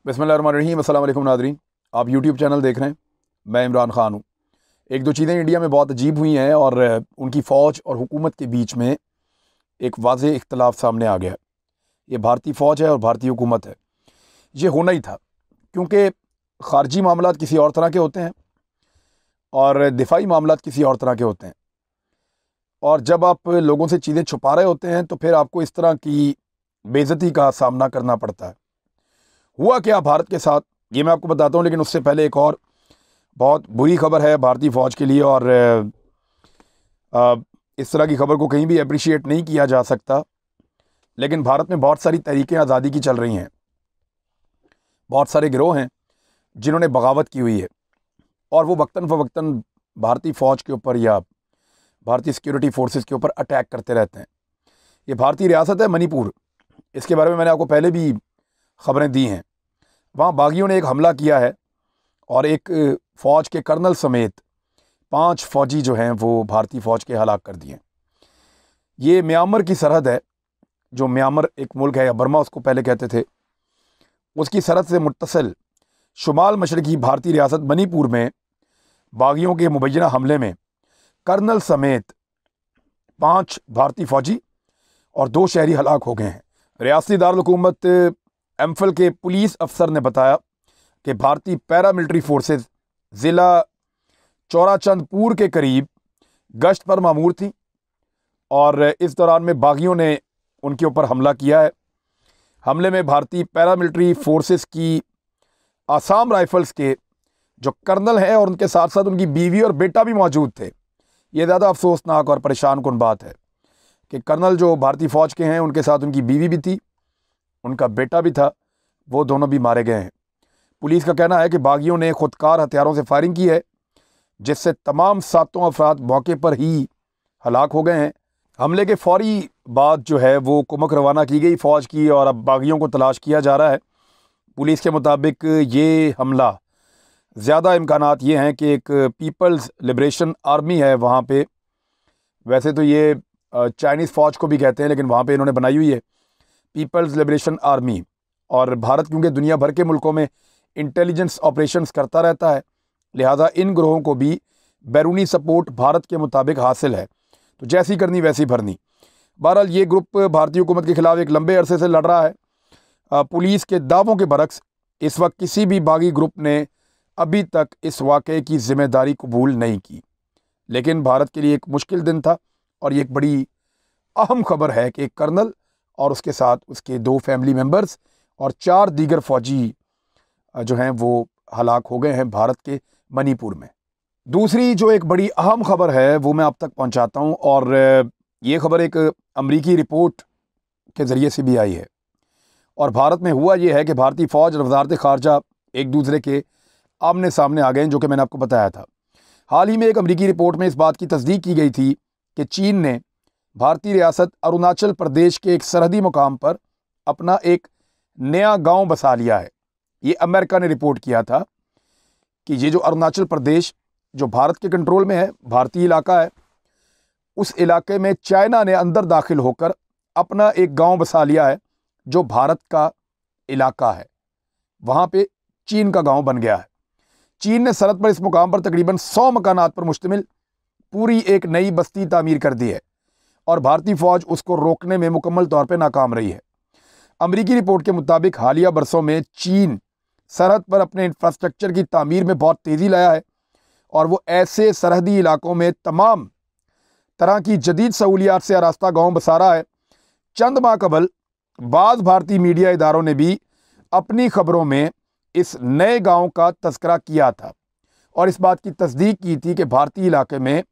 बिस्मिल्लाहिर्रहमानिर्रहीम। अस्सलाम वालेकुम नाज़रीन, आप यूट्यूब चैनल देख रहे हैं। मैं इमरान ख़ान हूँ। एक दो चीज़ें इंडिया में बहुत अजीब हुई हैं और उनकी फ़ौज और हुकूमत के बीच में एक वाज़ेह इख्तलाफ सामने आ गया। ये भारतीय फ़ौज है और भारतीय हुकूमत है। ये होना ही था, क्योंकि ख़ारजी मामलात किसी और तरह के होते हैं और दिफाई मामलात किसी और तरह के होते हैं। और जब आप लोगों से चीज़ें छुपा रहे होते हैं तो फिर आपको इस तरह की बेइज्जती का सामना करना पड़ता है। हुआ क्या भारत के साथ, ये मैं आपको बताता हूँ, लेकिन उससे पहले एक और बहुत बुरी खबर है भारतीय फ़ौज के लिए। और इस तरह की खबर को कहीं भी अप्रिशिएट नहीं किया जा सकता, लेकिन भारत में बहुत सारी तहरीकें आज़ादी की चल रही हैं। बहुत सारे गिरोह हैं जिन्होंने बगावत की हुई है और वो वक्तन फ़वक्तन भारतीय फ़ौज के ऊपर या भारतीय सिक्योरिटी फोर्सेस के ऊपर अटैक करते रहते हैं। ये भारतीय रियासत है मणिपुर, इसके बारे में मैंने आपको पहले भी खबरें दी हैं। वहाँ बागियों ने एक हमला किया है और एक फ़ौज के कर्नल समेत 5 फ़ौजी जो हैं वो भारतीय फ़ौज के हलाक कर दिए। ये म्यांमार की सरहद है, जो म्यांमार एक मुल्क है या बर्मा उसको पहले कहते थे, उसकी सरहद से मुत्तसिल शुमाल मशरकी भारतीय रियासत मणिपुर में बागियों के मुबैना हमले में कर्नल समेत 5 भारतीय फ़ौजी और 2 शहरी हलाक हो गए हैं। रियासती दारुल हुकूमत एम्फल के पुलिस अफसर ने बताया कि भारतीय पैरामिलिट्री फोर्सेस ज़िला चौराचंदपुर के करीब गश्त पर मामूर थी और इस दौरान में बागियों ने उनके ऊपर हमला किया है। हमले में भारतीय पैरामिलिट्री फोर्सेस की आसाम राइफल्स के जो कर्नल हैं और उनके साथ साथ उनकी बीवी और बेटा भी मौजूद थे। ये ज़्यादा अफसोसनाक और परेशान कुन बात है कि कर्नल जो भारतीय फ़ौज के हैं उनके साथ उनकी बीवी भी थी, उनका बेटा भी था, वो दोनों भी मारे गए हैं। पुलिस का कहना है कि बागियों ने खुदकार हथियारों से फायरिंग की है, जिससे तमाम 7 अफराद मौके पर ही हलाक हो गए हैं। हमले के फौरी बाद जो है वो कुमक रवाना की गई फ़ौज की और अब बागियों को तलाश किया जा रहा है। पुलिस के मुताबिक ये हमला ज़्यादा इम्कानात ये हैं कि एक पीपल्स लिबरेशन आर्मी है वहाँ पे, वैसे तो ये चाइनीज़ फ़ौज को भी कहते हैं लेकिन वहाँ पे इन्होंने बनाई हुई है पीपल्स लिबरेशन आर्मी। और भारत क्योंकि दुनिया भर के मुल्कों में इंटेलिजेंस ऑपरेशंस करता रहता है, लिहाजा इन ग्रोहों को भी बैरूनी सपोर्ट भारत के मुताबिक हासिल है, तो जैसी करनी वैसी भरनी। बहरहाल ये ग्रुप भारतीय हुकूमत के ख़िलाफ़ एक लंबे अरसे से लड़ रहा है। पुलिस के दावों के बरक्स इस वक्त किसी भी बागी ग्रुप ने अभी तक इस वाक़े की ज़िम्मेदारी कबूल नहीं की, लेकिन भारत के लिए एक मुश्किल दिन था और ये एक बड़ी अहम खबर है कि एक कर्नल और उसके साथ उसके 2 फैमिली मेम्बर्स और 4 दीगर फ़ौजी जो हैं वो हलाक हो गए हैं भारत के मणिपुर में। दूसरी जो एक बड़ी अहम खबर है वो मैं आप तक पहुंचाता हूं, और ये खबर एक अमरीकी रिपोर्ट के ज़रिए से भी आई है। और भारत में हुआ ये है कि भारतीय फ़ौज और वज़ारत ख़ारजा एक दूसरे के आमने सामने आ गए हैं, जो कि मैंने आपको बताया था। हाल ही में एक अमरीकी रिपोर्ट में इस बात की तस्दीक की गई थी कि चीन ने भारतीय रियासत अरुणाचल प्रदेश के एक सरहदी मुकाम पर अपना एक नया गांव बसा लिया है। ये अमेरिका ने रिपोर्ट किया था कि ये जो अरुणाचल प्रदेश जो भारत के कंट्रोल में है, भारतीय इलाका है, उस इलाके में चाइना ने अंदर दाखिल होकर अपना एक गांव बसा लिया है जो भारत का इलाका है। वहाँ पे चीन का गांव बन गया है। चीन ने सरहद पर इस मुकाम पर तकरीबन 100 मकानात पर मुश्तमिल पूरी एक नई बस्ती तामीर कर दी है और भारतीय फ़ौज उसको रोकने में मुकम्मल तौर पर नाकाम रही है। अमरीकी रिपोर्ट के मुताबिक हालिया बरसों में चीन सरहद पर अपने इंफ्रास्ट्रक्चर की तामीर में बहुत तेज़ी लाया है और वो ऐसे सरहदी इलाकों में तमाम तरह की जदीद सहूलियात से आरास्ता गांव बसा रहा है। चंद माह कबल बाज़ भारतीय मीडिया इदारों ने भी अपनी खबरों में इस नए गांव का तज़किरा किया था और इस बात की तस्दीक की थी कि भारतीय इलाके में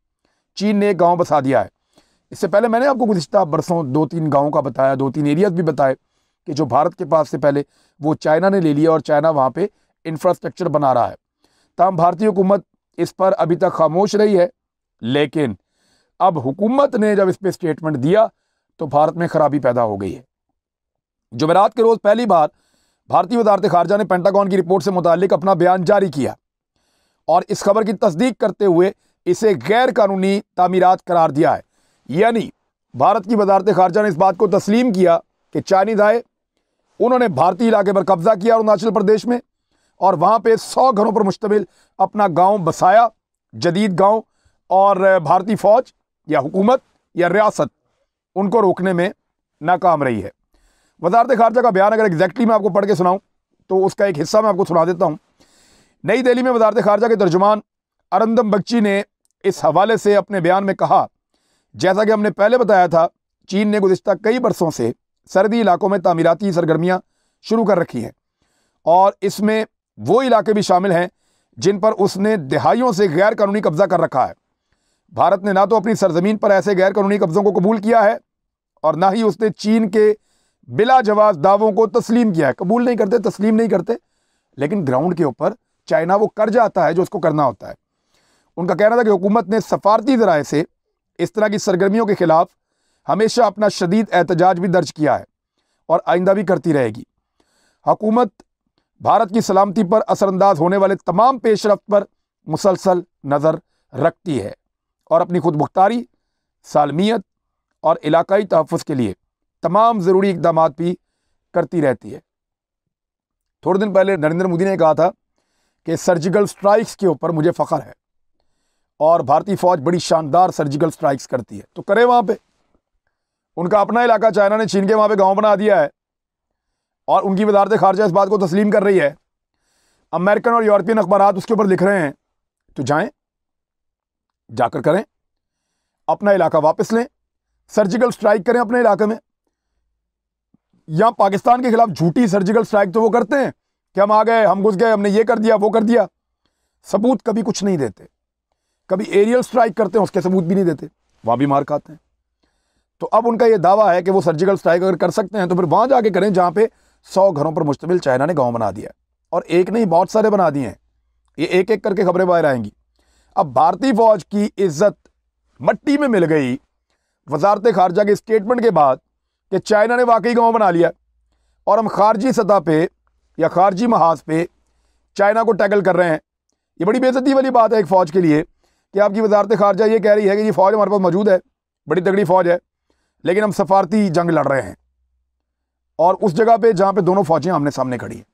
चीन ने एक गाँव बसा दिया है। इससे पहले मैंने आपको गुज़िश्ता बरसों 2-3 गाँवों का बताया, 2-3 एरियाज़ भी बताए कि जो भारत के पास से पहले वो चाइना ने ले लिया और चाइना वहाँ पे इंफ्रास्ट्रक्चर बना रहा है। तमाम भारतीय हुकूमत इस पर अभी तक खामोश रही है, लेकिन अब हुकूमत ने जब इस पर स्टेटमेंट दिया तो भारत में खराबी पैदा हो गई है। जुमेरात के रोज़ पहली बार भारतीय वज़ारत ख़ारजा ने पेंटागन की रिपोर्ट से मुताल्लिक अपना बयान जारी किया और इस खबर की तस्दीक करते हुए इसे गैर कानूनी तामीरात करार दिया है। यानी भारत की वज़ारत ख़ारजा ने इस बात को तस्लीम किया कि चाइनीज़ आए, उन्होंने भारतीय इलाके पर कब्जा किया अरुणाचल प्रदेश में, और वहाँ पे 100 घरों पर मुश्तमिल अपना गांव बसाया, जदीद गांव। और भारतीय फौज या हुकूमत या रियासत उनको रोकने में नाकाम रही है। वजारत खारजा का बयान अगर एग्जैक्टली मैं आपको पढ़ के सुनाऊं तो उसका एक हिस्सा मैं आपको सुना देता हूं। नई दिल्ली में वजारत खारजा के तर्जुमान अरिंदम बगची ने इस हवाले से अपने बयान में कहा, जैसा कि हमने पहले बताया था, चीन ने गुज़िश्ता कई बरसों से सर्दी इलाकों में तामीराती सरगर्मियां शुरू कर रखी हैं, और इसमें वो इलाके भी शामिल हैं जिन पर उसने दहाइयों से गैर कानूनी कब्जा कर रखा है। भारत ने ना तो अपनी सरजमीन पर ऐसे गैर कानूनी कब्जों को कबूल किया है और ना ही उसने चीन के बिला जवाब दावों को तस्लीम किया है। कबूल नहीं करते, तस्लीम नहीं करते, लेकिन ग्राउंड के ऊपर चाइना वो कर जाता है जो उसको करना होता है। उनका कहना था कि हुकूमत ने सफारती ज़राए से इस तरह की सरगर्मियों के खिलाफ हमेशा अपना शदीद एहतजाज भी दर्ज किया है और आइंदा भी करती रहेगी। हुकूमत भारत की सलामती पर असरअंदाज होने वाले तमाम पेशरफ्त पर मुसलसल नज़र रखती है और अपनी खुद मुख्तारी, सालमियत और इलाकाई तहफ़्फ़ुज़ के लिए तमाम ज़रूरी इक़दाम भी करती रहती है। थोड़े दिन पहले नरेंद्र मोदी ने कहा था कि सर्जिकल स्ट्राइक्स के ऊपर मुझे फ़ख्र है और भारतीय फ़ौज बड़ी शानदार सर्जिकल स्ट्राइक्स करती है। तो करे वहाँ पे, उनका अपना इलाका चाइना ने छीन के वहाँ पे गांव बना दिया है और उनकी वज़ारत ख़ारजा इस बात को तस्लीम कर रही है। अमेरिकन और यूरोपियन अखबारात उसके ऊपर लिख रहे हैं, तो जाएं, जाकर करें, अपना इलाका वापस लें, सर्जिकल स्ट्राइक करें अपने इलाके में। यहाँ पाकिस्तान के खिलाफ झूठी सर्जिकल स्ट्राइक तो वो करते हैं कि हम आ गए, हम घुस गए, हमने ये कर दिया, वो कर दिया, सबूत कभी कुछ नहीं देते। कभी एरियल स्ट्राइक करते हैं, उसके सबूत भी नहीं देते, वहाँ भी मार खाते हैं। तो अब उनका ये दावा है कि वो सर्जिकल स्ट्राइक अगर कर सकते हैं तो फिर वहाँ जाके करें जहाँ पे 100 घरों पर मुश्तमिल चाइना ने गाँव बना दिया, और एक नहीं बहुत सारे बना दिए हैं। ये एक एक करके खबरें बाहर आएंगी। अब भारतीय फौज की इज्जत मट्टी में मिल गई वजारत खारजा के स्टेटमेंट के बाद कि चाइना ने वाकई गांव बना लिया, और हम खारजी सतह पे या खारजी महाज पे चाइना को टैकल कर रहे हैं। ये बड़ी बेइज्जती वाली बात है एक फ़ौज के लिए कि आपकी वजारत खारजा ये कह रही है कि ये फ़ौज हमारे पास मौजूद है, बड़ी तगड़ी फ़ौज है, लेकिन हम सफारती जंग लड़ रहे हैं, और उस जगह पे जहाँ पे दोनों फ़ौजें आमने सामने खड़ी हैं।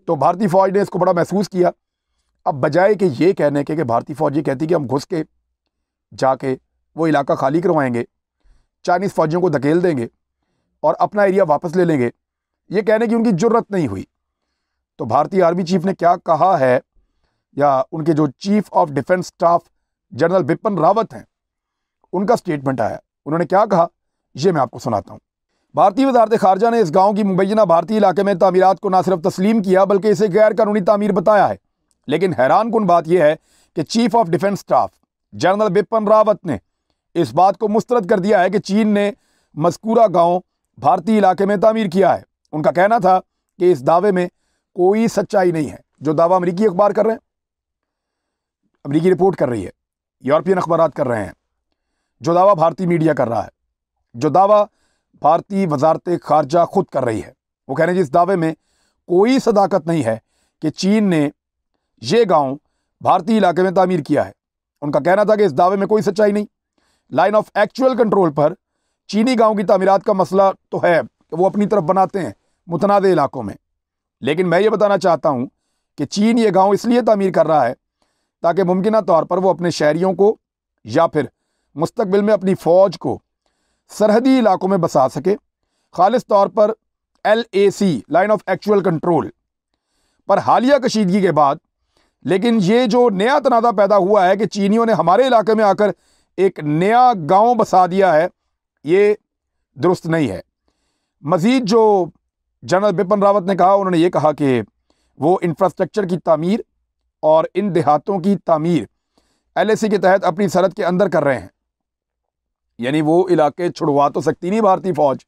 तो भारतीय फ़ौज ने इसको बड़ा महसूस किया। अब बजाय कि ये कहने के कि भारतीय फ़ौज ये कहती कि हम घुस के जाके वो इलाका खाली करवाएंगे, चाइनीज़ फ़ौजियों को धकेल देंगे और अपना एरिया वापस ले लेंगे, ये कहने की उनकी जुर्रत नहीं हुई। तो भारतीय आर्मी चीफ ने क्या कहा है, या उनके जो chief of defence staff general Bipin Rawat हैं, उनका स्टेटमेंट आया। उन्होंने क्या कहा, ये मैं आपको सुनाता हूँ। भारतीय वजारत खारजा ने इस गाँव की मुबैना भारतीय इलाके में तामीरात को न सिर्फ तस्लीम किया बल्कि इसे गैर कानूनी तामीर बताया है। लेकिन हैरान कुन बात यह है कि chief of defence staff general Bipin Rawat ने इस बात को मुस्तरद कर दिया है कि चीन ने मज़कूरा गांव भारतीय इलाके में तामीर किया है। उनका कहना था कि इस दावे में कोई सच्चाई नहीं है। जो दावा अमेरिकी अखबार कर रहे हैं, अमेरिकी रिपोर्ट कर रही है, यूरोपियन अखबारात कर रहे हैं, जो दावा भारतीय मीडिया कर रहा है, जो दावा भारतीय वजारत खारजा खुद कर रही है, वो कह रहे हैं इस दावे में कोई सदाकत नहीं है कि चीन ने ये गांव भारतीय इलाके में तामीर किया है। उनका कहना था कि इस दावे में कोई सच्चाई नहीं। लाइन ऑफ एक्चुअल कंट्रोल पर चीनी गांव की तामीरात का मसला तो है कि वो अपनी तरफ बनाते हैं मुतनाज़ इलाकों में, लेकिन मैं ये बताना चाहता हूँ कि चीन ये गांव इसलिए तामीर कर रहा है ताकि मुमकिन तौर पर वो अपने शहरियों को या फिर मुस्तकबिल में अपनी फ़ौज को सरहदी इलाकों में बसा सके, खालिस तौर पर LAC line of actual control पर हालिया कशीदगी के बाद। लेकिन ये जो नया तनाज़ा पैदा हुआ है कि चीनियों ने हमारे इलाके में आकर एक नया गांव बसा दिया है, ये दुरुस्त नहीं है। मज़ीद जो जनरल बिपिन रावत ने कहा, उन्होंने ये कहा कि वो इंफ्रास्ट्रक्चर की तामीर और इन देहातों की तामीर LAC के तहत अपनी सरहद के अंदर कर रहे हैं। यानी वो इलाके छुड़वा तो सकती नहीं भारतीय फ़ौज,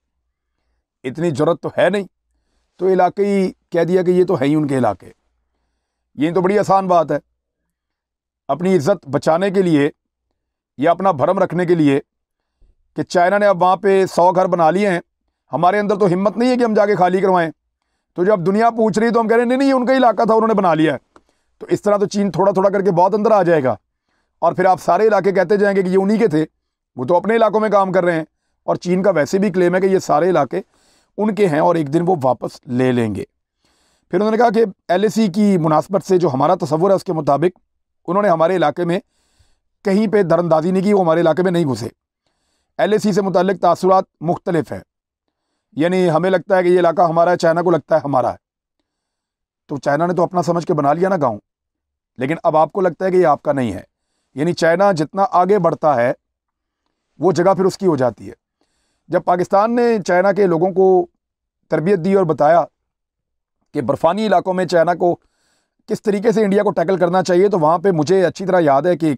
इतनी ज़रूरत तो है नहीं, तो इलाके ही कह दिया कि ये तो है ही उनके इलाके। ये तो बड़ी आसान बात है। अपनी इज़्ज़त बचाने के लिए या अपना भरम रखने के लिए कि चाइना ने अब वहाँ पे 100 घर बना लिए हैं, हमारे अंदर तो हिम्मत नहीं है कि हम जाके खाली करवाएं, तो जब दुनिया पूछ रही तो हम कह रहे हैं नहीं नहीं, ये उनका इलाका था, उन्होंने बना लिया है। तो इस तरह तो चीन थोड़ा थोड़ा करके बहुत अंदर आ जाएगा, और फिर आप सारे इलाके कहते जाएंगे कि ये उन्हीं के थे, वो तो अपने इलाकों में काम कर रहे हैं। और चीन का वैसे भी क्लेम है कि ये सारे इलाके उनके हैं और एक दिन वो वापस ले लेंगे। फिर उन्होंने कहा कि LAC की मुनासबत से जो हमारा तसव्वुर है उसके मुताबिक उन्होंने हमारे इलाके में कहीं पे दरअंदाजी नहीं की, वो हमारे इलाके में नहीं घुसे। LAC से मुताल्लिक तासुरात मुख्तलिफ है, यानी हमें लगता है कि ये इलाका हमारा है, चाइना को लगता है हमारा है। तो चाइना ने तो अपना समझ के बना लिया ना गाँव, लेकिन अब आपको लगता है कि ये आपका नहीं है। यानी चाइना जितना आगे बढ़ता है वो जगह फिर उसकी हो जाती है। जब पाकिस्तान ने चाइना के लोगों को तरबियत दी और बताया कि बर्फ़ानी इलाकों में चाइना को किस तरीके से इंडिया को टैकल करना चाहिए, तो वहाँ पे मुझे अच्छी तरह याद है कि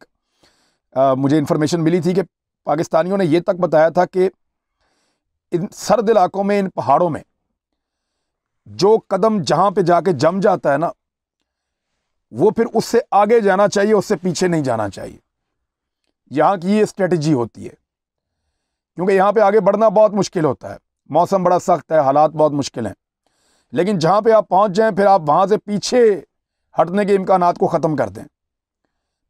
मुझे इन्फॉर्मेशन मिली थी कि पाकिस्तानियों ने ये तक बताया था कि इन सर्द इलाकों में, इन पहाड़ों में जो कदम जहाँ पे जाके जम जाता है ना, वो फिर उससे आगे जाना चाहिए, उससे पीछे नहीं जाना चाहिए। यहाँ की ये स्ट्रेटजी होती है, क्योंकि यहाँ पे आगे बढ़ना बहुत मुश्किल होता है, मौसम बड़ा सख्त है, हालात बहुत मुश्किल हैं। लेकिन जहाँ पे आप पहुँच जाएं, फिर आप वहाँ से पीछे हटने के इम्कानात को ख़त्म कर दें,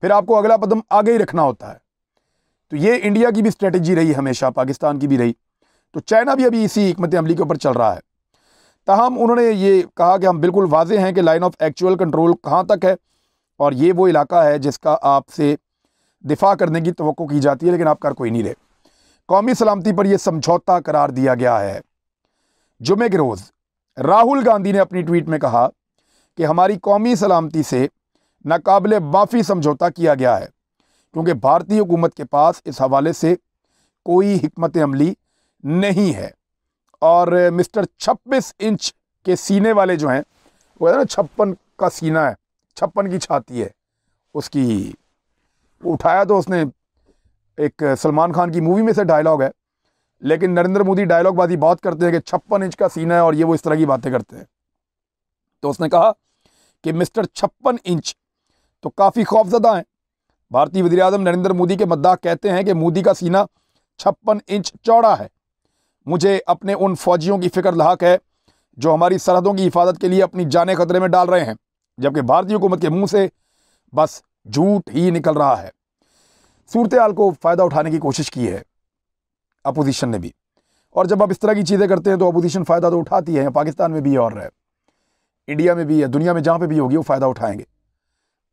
फिर आपको अगला कदम आगे ही रखना होता है। तो ये इंडिया की भी स्ट्रेटजी रही हमेशा, पाकिस्तान की भी रही। तो चाइना भी अभी इसी हिकमत अमली के ऊपर चल रहा है। ताहम उन्होंने ये कहा कि हम बिल्कुल वाजे हैं कि लाइन ऑफ एक्चुअल कंट्रोल कहाँ तक है, और ये वो इलाका है जिसका आपसे दिफा करने की तवक्को की जाती है, लेकिन आप कर कोई नहीं रहे। कौमी सलामती पर यह समझौता करार दिया गया है। जुमे के रोज़ राहुल गांधी ने अपनी ट्वीट में कहा कि हमारी कौमी सलामती से नाकाबिले माफ़ी समझौता किया गया है, क्योंकि भारतीय हुकूमत के पास इस हवाले से कोई हिकमत अमली नहीं है। और मिस्टर 26 इंच के सीने वाले जो हैं, वो है ना 56 का सीना है, 56 की छाती है उसकी, उठाया तो उसने एक सलमान खान की मूवी में से डायलॉग है, लेकिन नरेंद्र मोदी डायलॉगबाजी बहुत करते हैं कि 56 इंच का सीना है और ये वो इस तरह की बातें करते हैं। तो उसने कहा कि मिस्टर 56 इंच तो काफ़ी खौफजदा हैं। भारतीय वज़ीर आज़म नरेंद्र मोदी के मद्दाह कहते हैं कि मोदी का सीना 56 इंच चौड़ा है। मुझे अपने उन फौजियों की फ़िक्र लाहक है जो हमारी सरहदों की हिफाजत के लिए अपनी जानें खतरे में डाल रहे हैं, जबकि भारतीय हुकूमत के मुंह से बस झूठ ही निकल रहा है। सूरत हाल को फ़ायदा उठाने की कोशिश की है अपोजिशन ने भी, और जब आप इस तरह की चीज़ें करते हैं तो अपोजिशन फ़ायदा तो उठाती है। पाकिस्तान में भी और है, इंडिया में भी है, दुनिया में जहाँ पे भी होगी वो फ़ायदा उठाएंगे।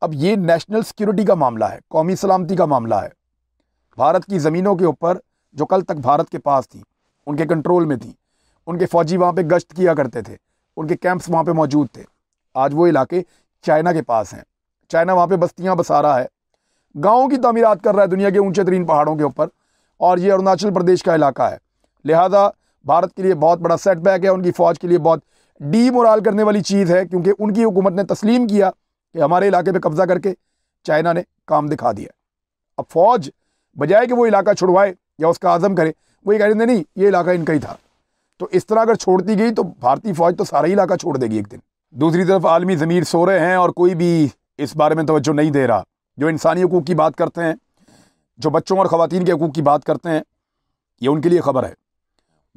अब ये नेशनल सिक्योरिटी का मामला है, कौमी सलामती का मामला है। भारत की ज़मीनों के ऊपर जो कल तक भारत के पास थी, उनके कंट्रोल में थी, उनके फ़ौजी वहाँ पे गश्त किया करते थे, उनके कैंप्स वहाँ पे मौजूद थे, आज वो इलाके चाइना के पास हैं। चाइना वहाँ पे बस्तियाँ बसा रहा है, गाँव की तामीरात कर रहा है दुनिया के ऊंचे तरीन पहाड़ों के ऊपर, और ये अरुणाचल प्रदेश का इलाका है। लिहाजा भारत के लिए बहुत बड़ा सेटबैक है, उनकी फ़ौज के लिए बहुत डीमोरल करने वाली चीज़ है, क्योंकि उनकी हुकूमत ने तस्लीम किया कि हमारे इलाके पे कब्जा करके चाइना ने काम दिखा दिया। अब फ़ौज बजाय कि वो इलाका छुड़वाए या उसका आज़म करे, वो ये कह रहे नहीं ये इलाका इनका ही था। तो इस तरह अगर छोड़ती गई तो भारतीय फ़ौज तो सारा ही इलाका छोड़ देगी एक दिन। दूसरी तरफ आलमी ज़मीर सो रहे हैं और कोई भी इस बारे में तवज्जो नहीं दे रहा। जो इंसानी हकूक़ की बात करते हैं, जो बच्चों और ख़वातीन के हकूक़ की बात करते हैं, ये उनके लिए ख़बर है।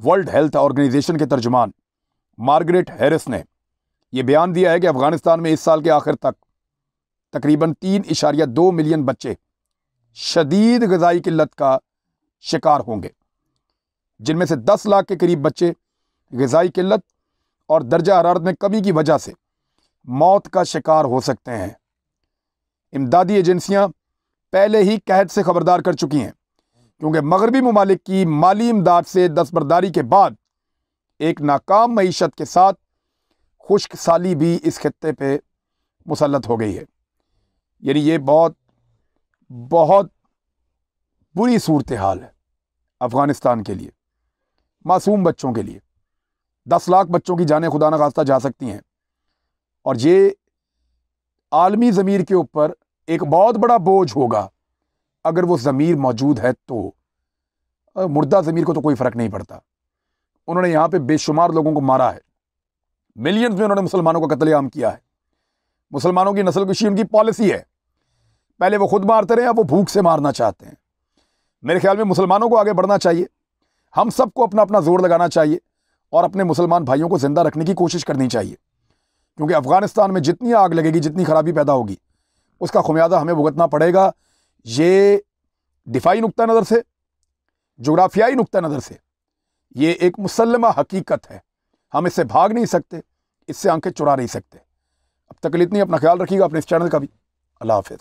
वर्ल्ड हेल्थ ऑर्गेनाइजेशन के तर्जुमान मार्गरेट हैरिस ने यह बयान दिया है कि अफ़गानिस्तान में इस साल के आखिर तक तकरीबन 3.2 मिलियन बच्चे शदीद ग़िज़ाई किल्लत का शिकार होंगे, जिनमें से 10 लाख के करीब बच्चे ग़िज़ाई किल्लत और दर्जा हरारत में कमी की वजह से मौत का शिकार हो सकते हैं। इमदादी एजेंसियां पहले ही कहत से खबरदार कर चुकी हैं, क्योंकि मगरबी ममालिक की माली इमदाद से दस्तबरदारी के बाद एक नाकाम मईशत के साथ खुश्क साली भी इस खित्ते पे मुसल्लत हो गई है। यानी ये बहुत बहुत बुरी सूरत हाल है अफ़गानिस्तान के लिए, मासूम बच्चों के लिए। 10 लाख बच्चों की जानें खुदा न खास्ता जा सकती हैं, और ये आलमी ज़मीर के ऊपर एक बहुत बड़ा बोझ होगा अगर वो ज़मीर मौजूद है तो। मुर्दा ज़मीर को तो कोई फ़र्क नहीं पड़ता। उन्होंने यहाँ पे बेशुमार लोगों को मारा है, मिलियंस में उन्होंने मुसलमानों का कत्लेआम किया है। मुसलमानों की नस्ल कुशी उनकी पॉलिसी है, पहले वो खुद मारते रहे, अब वो भूख से मारना चाहते हैं। मेरे ख्याल में मुसलमानों को आगे बढ़ना चाहिए, हम सबको अपना अपना जोर लगाना चाहिए और अपने मुसलमान भाइयों को ज़िंदा रखने की कोशिश करनी चाहिए, क्योंकि अफ़गानिस्तान में जितनी आग लगेगी, जितनी खराबी पैदा होगी, उसका खुमियाजा हमें भुगतना पड़ेगा। ये दिफाई नुक्ता नज़र से, जोग्राफियाई नुक्ता नज़र से ये एक मुसल्लमा हकीकत है हम इससे भाग नहीं सकते, इससे आंखें चुरा नहीं सकते। अब तक के लिए इतनी, अपना ख्याल रखिएगा, अपने इस चैनल का भी। अल्लाह हाफिज़।